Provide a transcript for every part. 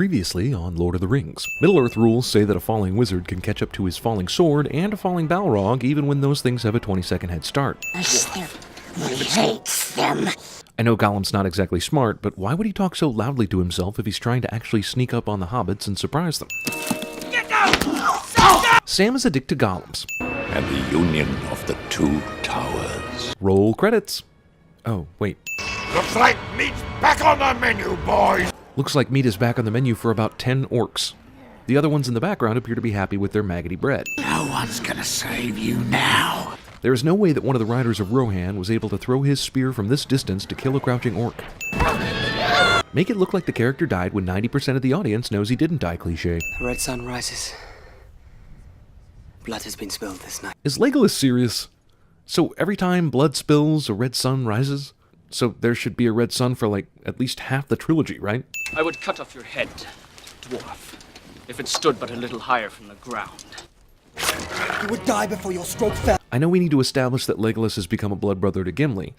Previously on Lord of the Rings. Middle-earth rules say that a falling wizard can catch up to his falling sword and a falling Balrog even when those things have a 20-second head start. We hate them. I know Gollum's not exactly smart, but why would he talk so loudly to himself if he's trying to actually sneak up on the hobbits and surprise them? Get down! Sam is addicted to golems. And the union of the two towers. Roll credits. Oh, wait. Looks like meat's back on the menu, boys! Looks like meat is back on the menu for about 10 orcs. The other ones in the background appear to be happy with their maggoty bread. No one's gonna save you now. There is no way that one of the riders of Rohan was able to throw his spear from this distance to kill a crouching orc. Make it look like the character died when 90% of the audience knows he didn't die cliché. The red sun rises. Blood has been spilled this night. Is Legolas serious? So every time blood spills, a red sun rises? So there should be a red sun for like at least half the trilogy, right? I would cut off your head, dwarf, if it stood but a little higher from the ground. You would die before your stroke fell. I know we need to establish that Legolas has become a blood brother to Gimli,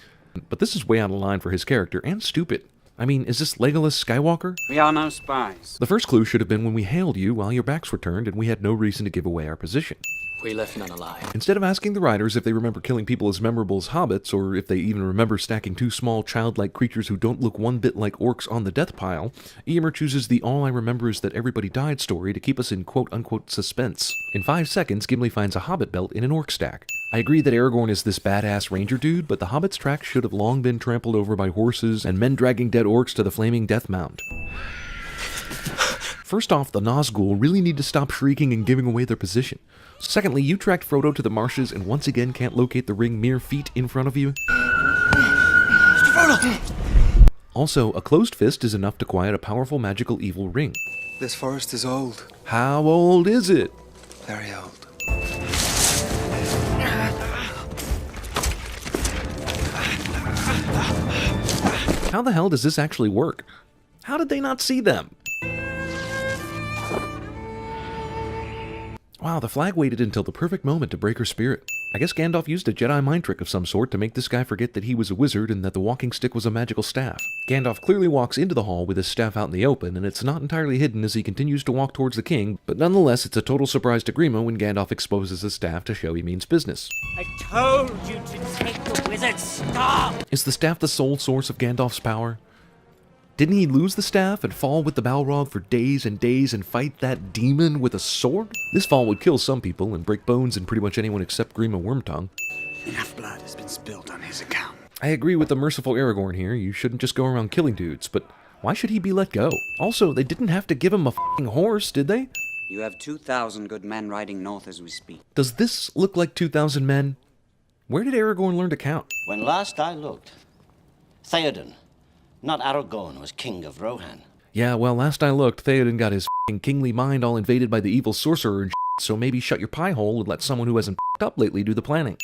but this is way out of line for his character, and stupid. I mean, is this Legolas Skywalker? We are no spies. The first clue should have been when we hailed you while your backs were turned and we had no reason to give away our position. We left none alive. Instead of asking the riders if they remember killing people as memorable as hobbits, or if they even remember stacking two small childlike creatures who don't look one bit like orcs on the death pile, Eomer chooses the all I remember is that everybody died story to keep us in quote-unquote suspense. In 5 seconds, Gimli finds a hobbit belt in an orc stack. I agree that Aragorn is this badass ranger dude, but the hobbit's tracks should have long been trampled over by horses and men dragging dead orcs to the flaming death mound. First off, the Nazgul really need to stop shrieking and giving away their position. Secondly, you tracked Frodo to the marshes and once again can't locate the ring mere feet in front of you. Also, a closed fist is enough to quiet a powerful magical evil ring. This forest is old. How old is it? Very old. How the hell does this actually work? How did they not see them? Wow, the flag waited until the perfect moment to break her spirit. I guess Gandalf used a Jedi mind trick of some sort to make this guy forget that he was a wizard and that the walking stick was a magical staff. Gandalf clearly walks into the hall with his staff out in the open, and it's not entirely hidden as he continues to walk towards the king, but nonetheless it's a total surprise to Grima when Gandalf exposes his staff to show he means business. I told you to take the wizard's staff! Is the staff the sole source of Gandalf's power? Didn't he lose the staff and fall with the Balrog for days and days and fight that demon with a sword? This fall would kill some people and break bones in pretty much anyone except Grima Wormtongue. Enough blood has been spilled on his account. I agree with the merciful Aragorn here, you shouldn't just go around killing dudes, but why should he be let go? Also, they didn't have to give him a f***ing horse, did they? You have 2,000 good men riding north as we speak. Does this look like 2,000 men? Where did Aragorn learn to count? When last I looked, Theoden, not Aragorn, was king of Rohan. Yeah, well, last I looked, Theoden got his f***ing kingly mind all invaded by the evil sorcerer and shit, so maybe shut your pie hole and let someone who hasn't f***ed up lately do the planning.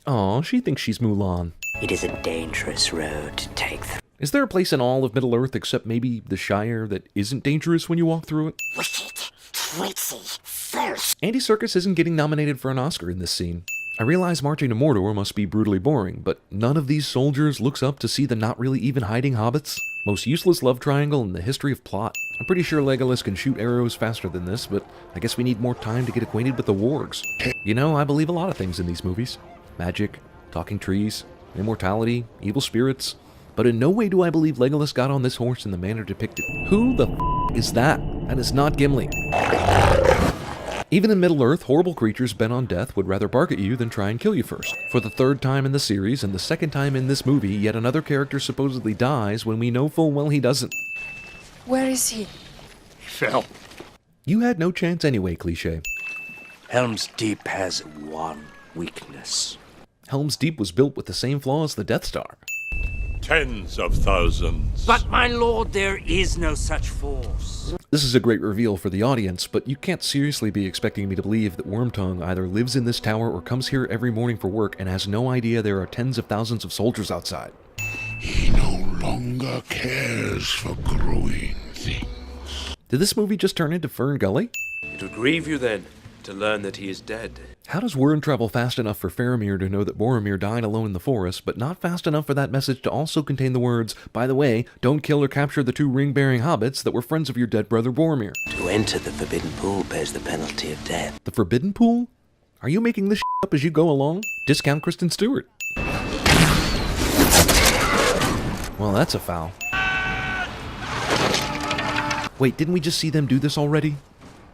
Aw, she thinks she's Mulan. It is a dangerous road to take. Is there a place in all of Middle-earth except maybe the Shire that isn't dangerous when you walk through it? Wicked, Tracy, first. Andy Serkis isn't getting nominated for an Oscar in this scene. I realize marching to Mordor must be brutally boring, but none of these soldiers looks up to see the not really even hiding hobbits. Most useless love triangle in the history of plot. I'm pretty sure Legolas can shoot arrows faster than this, but I guess we need more time to get acquainted with the wargs. You know, I believe a lot of things in these movies. Magic, talking trees, immortality, evil spirits. But in no way do I believe Legolas got on this horse in the manner depicted. Who the f*** is that? That is not Gimli. Even in Middle-earth, horrible creatures bent on death would rather bark at you than try and kill you first. For the 3rd time in the series, and the 2nd time in this movie, yet another character supposedly dies when we know full well he doesn't. Where is he? He fell. You had no chance anyway, cliché. Helm's Deep has one weakness. Helm's Deep was built with the same flaw as the Death Star. Tens of thousands. But my lord, there is no such force. This is a great reveal for the audience, but you can't seriously be expecting me to believe that Wormtongue either lives in this tower or comes here every morning for work and has no idea there are tens of thousands of soldiers outside. He no longer cares for growing things. Did this movie just turn into Fern Gully? It would grieve you then to learn that he is dead. How does word travel fast enough for Faramir to know that Boromir died alone in the forest, but not fast enough for that message to also contain the words, by the way, don't kill or capture the 2 ring-bearing hobbits that were friends of your dead brother Boromir? To enter the Forbidden Pool bears the penalty of death. The Forbidden Pool? Are you making this up as you go along? Discount Kristen Stewart. Well, that's a foul. Wait, didn't we just see them do this already?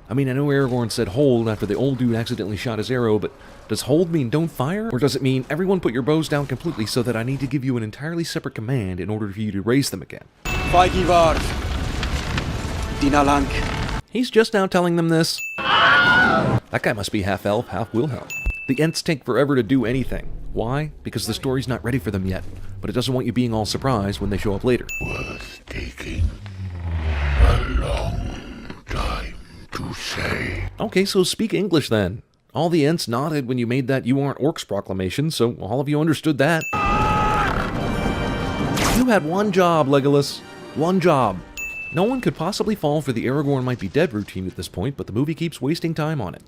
I mean, I know Aragorn said hold after the old dude accidentally shot his arrow, but does hold mean don't fire? Or does it mean everyone put your bows down completely so that I need to give you an entirely separate command in order for you to raise them again? Feigivar. Dinalank. He's just now telling them this. That guy must be half elf, half Wilhelm. The Ents take forever to do anything. Why? Because the story's not ready for them yet, but it doesn't want you being all surprised when they show up later. Worth taking a long time to say. Okay, so speak English then. All the Ents nodded when you made that you aren't orcs proclamation, so all of you understood that. You had one job, Legolas. One job. No one could possibly fall for the Aragorn might be dead routine at this point, but the movie keeps wasting time on it.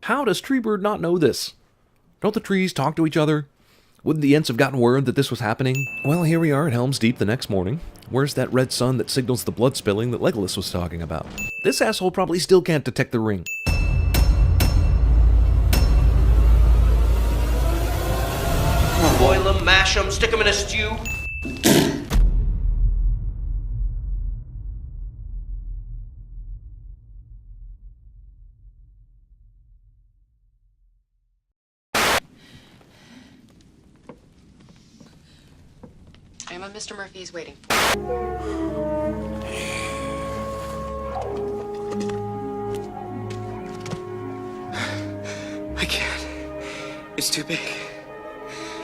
How does Treebird not know this? Don't the trees talk to each other? Wouldn't the Ents have gotten word that this was happening? Well, here we are at Helm's Deep the next morning. Where's that red sun that signals the blood spilling that Legolas was talking about? This asshole probably still can't detect the ring. Boil them, mash them, stick them in a stew. Emma, Mr. Murphy is waiting. I can't. It's too big.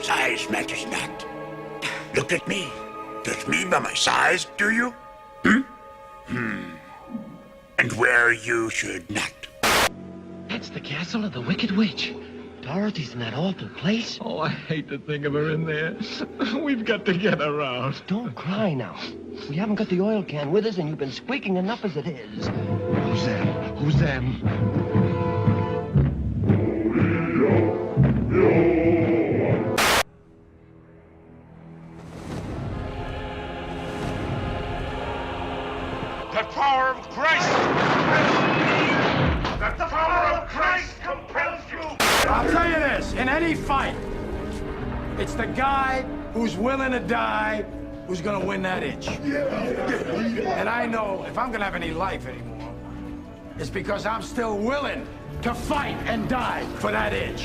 Size matters not. Look at me. Judge me by my size, do you? And where you should not. That's the castle of the Wicked Witch. Dorothy's in that awful place. Oh, I hate to think of her in there. We've got to get her out. Don't cry now. We haven't got the oil can with us, and you've been squeaking enough as it is. Who's them? Who's them? The power of Christ! That the power of Christ compels you! I'll tell you this, in any fight, it's the guy who's willing to die who's gonna win that itch. And I know if I'm gonna have any life anymore, it's because I'm still willing to fight and die for that itch.